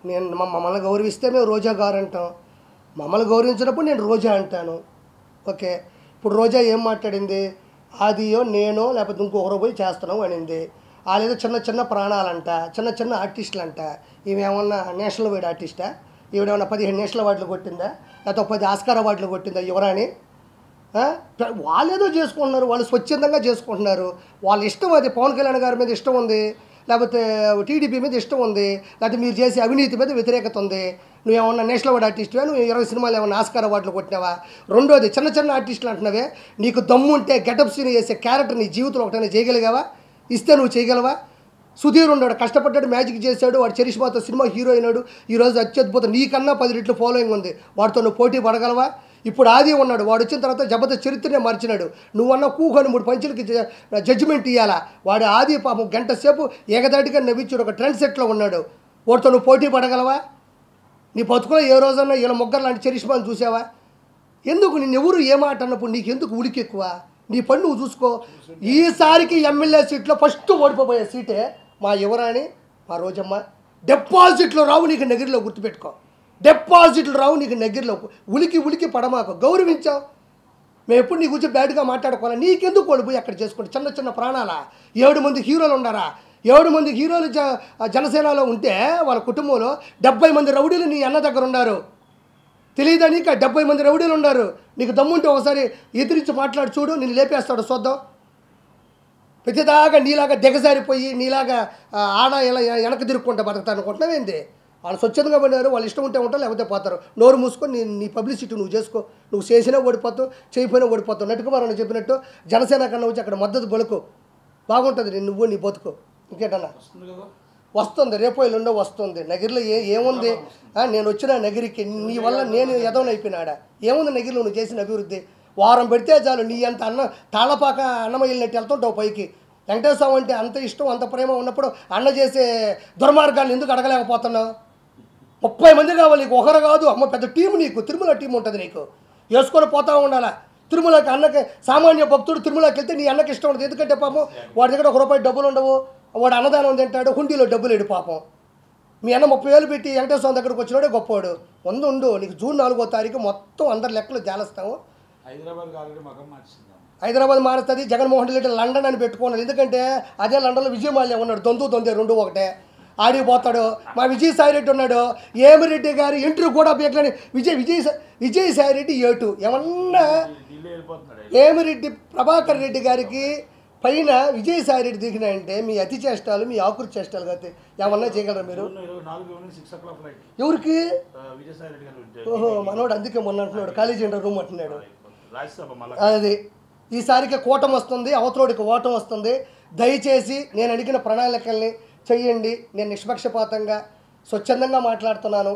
నేను మమ్మల్ని గౌరవిస్తే మేము రోజా గారు అంటాం. మమ్మల్ని గౌరవించినప్పుడు నేను రోజా అంటాను. ఓకే. ఇప్పుడు రోజా ఏం మాట్లాడింది? ఆదియో నేనో లేకపోతే ఇంకొకరు పోయి చేస్తున్నాం అనింది. వాళ్ళేదో చిన్న చిన్న ప్రాణాలంట, చిన్న చిన్న ఆర్టిస్టులంట. ఈమెమన్నా నేషనల్ వైడ్ ఆర్టిస్టా? ఈవిడేమన్నా 15 నేషనల్ అవార్డులు కొట్టిందా? లేకపోతే 10 ఆస్కార్ అవార్డులు కొట్టిందా యువరాణి? వాళ్ళేదో చేసుకుంటున్నారు, వాళ్ళు స్వచ్ఛందంగా చేసుకుంటున్నారు. వాళ్ళ ఇష్టం. అది పవన్ కళ్యాణ్ గారి మీద ఇష్టం ఉంది, లేకపోతే టీడీపీ మీద ఇష్టం ఉంది, లేకపోతే మీరు చేసే అవినీతి మీద వ్యతిరేకత ఉంది. నువ్వేమన్నా నేషనల్ అవార్డు ఆర్టిస్టువా? నువ్వు 20 సినిమాలు ఏమన్నా ఆస్కార్ అవార్డులు కొట్టినావా? రెండోది చిన్న చిన్న ఆర్టిస్టులు అంటున్నావే, నీకు దమ్ము ఉంటే గెటప్ సీన్ చేసే క్యారెక్టర్ నీ జీవితంలో ఒకటైనా చేయగలిగావా? ఇస్తే నువ్వు చేయగలవా? సుధీర్ ఉన్నాడు, కష్టపడ్డాడు, మ్యాజిక్ చేశాడు, వాడు చరిష్మాతో సినిమా హీరో అయినాడు. ఈరోజు అత్యద్భుతం, నీకన్నా 10 రెట్లు ఫాలోయింగ్ ఉంది. వాడితో నువ్వు పోటీ పడగలవా? ఇప్పుడు ఆది ఉన్నాడు, వాడు వచ్చిన తర్వాత జబర్దస్త్ చరిత్రనే మార్చినాడు. నువ్వన్నా కూకొని 3 పంచులకి జడ్జిమెంట్ ఇవ్వాలా? వాడు ఆది పాపం గంట సేపు ఏకదాటిగా నవ్వించాడు, ఒక ట్రెండ్ సెట్లో ఉన్నాడు. వాడితో నువ్వు పోటీ పడగలవా? నీ బతుకులో ఏ రోజన్నా వీళ్ళ ముగ్గురు లాంటి చరిష్మాని చూసావా? ఎందుకు నిన్నెవరు ఏ మాట అన్నప్పుడు నీకు ఎందుకు ఉడికి ఎక్కువ? నీ పని నువ్వు చూసుకో. ఈసారికి ఎమ్మెల్యే సీట్లో ఫస్ట్ ఓడిపోయే సీటే మా యువరాణి, మా రోజమ్మ. డిపాజిట్లు రావు నీకు నగిరిలో, గుర్తుపెట్టుకో. డిపాజిట్లు రావు నీకు నగిరిలో. ఉలికి పడమాకు. గౌరవించావు. మేము ఎప్పుడు నీ గురించి బ్యాడ్గా మాట్లాడుకోవాలి. నీకెందుకు ఓడిపోయి అక్కడ చేసుకోండి? చిన్న చిన్న ప్రాణాలా? 7 మంది హీరోలు ఉన్నారా? 7 మంది హీరోలు జనసేనలో ఉంటే వాళ్ళ కుటుంబంలో 70 మంది రౌడీలు నీ అన్న దగ్గర ఉన్నారు. తెలియదా నీకు? 70 మంది రౌడీలు ఉన్నారు. నీకు దమ్ముంటే ఒకసారి ఎదిరించి మాట్లాడి చూడు, నేను లేపేస్తాడు చూద్దాం. ప్రతిదాకా నీలాగా దిగజారిపోయి నీలాగా ఆడ ఇలా వెనక తిరుక్కుంటా బతుకుతాను అనుకుంటున్నావేంది? వాళ్ళు స్వచ్ఛందంగా పడినారు, వాళ్ళు ఇష్టం ఉంటే ఉంటారు, లేకపోతే పోతారు. నోరు మూసుకొని నీ పబ్లిసిటీ నువ్వు చేసుకో. నువ్వు చేసినా ఓడిపోతావు, చేయకపోయినా ఓడిపోతావు. నటుకుమారని చెప్పినట్టు జనసేన కన్నా వచ్చి అక్కడ మద్దతు బలుకు బాగుంటుంది. నువ్వు నీ బతుకు. ఇంకేటన్నా వస్తుంది, రేపు ఎల్లుండో వస్తుంది. నగిరిలో ఏముంది? నేను వచ్చిన నగిరికి నీ వల్ల నేను ఎదవనైపోయినాడా? ఏముంది నగిరిలో నువ్వు చేసిన అభివృద్ధి? వారం పెడితే చాలు, నీ అంత తాళపాక అన్నం వెళ్ళినట్టు వెళ్తుంటావు పైకి. వెంకటేశ్వర స్వామి అంటే అంత ఇష్టం, అంత ప్రేమ ఉన్నప్పుడు అన్న చేసే దుర్మార్గాన్ని ఎందుకు అడగలేకపోతున్నావు? 30 మంది కావాలి నీకు, ఒకరు కాదు. అమ్మ పెద్ద టీం నీకు, తిరుమల టీం ఉంటుంది నీకు. వేసుకొని పోతా ఉండాలా తిరుమలకి. అన్నకి సామాన్య భక్తుడు తిరుమలకి వెళ్తే నీ అన్నకి ఇష్టం ఉంటుంది. ఎందుకంటే పాపం వాడి దగ్గర 1 రూపాయి డబ్బులు ఉండవు, వాడు అన్నదానం తింటాడు, హుండీలో డబ్బులు లేడు పాపం. మీ అన్న 30,000 పెట్టి వెంకటేశ్వర స్వామి దగ్గరకు వచ్చినాడే గొప్పవాడు. ఉండు నీకు జూన్ 4వ తారీఖు మొత్తం అందరి లెక్కలు జాలస్తాము. హైదరాబాద్ మారుస్తుంది. జగన్మోహన్ రెడ్డి లండన్ అని పెట్టుకున్నాడు. ఎందుకంటే అదే లండన్లో విజయమాల్య ఉన్నాడు. దొందే 2 ఒకటే. ఆడికి పోతాడు. మా విజయసాయిరెడ్డి ఉన్నాడు. ఏమిరెడ్డి గారి ఎంట్రీ కూడా పీకలేని విజయసాయిరెడ్డి ఏటు ఏమన్నా ఏమిరెడ్డి ప్రభాకర్ రెడ్డి గారికి పైన విజయసాయిరెడ్డి దిగినాయంటే మీ అతి చేష్టాలు, మీ ఆకృతి చేష్టాలు కాబట్టి ఏమన్నా చేయగలరా మీరు? ఎవరికి? ఓహో, మనోడు అందుకే మొన్న అంటున్నాడు కాలేజీ రూమ్ అంటున్నాడు. అది ఈసారికి కూటమి వస్తుంది, అవతలోడికి ఓటం వస్తుంది. దయచేసి నేను అడిగిన ప్రణాళికల్ని చెయ్యండి. నేను నిష్పక్షపాతంగా స్వచ్ఛందంగా మాట్లాడుతున్నాను.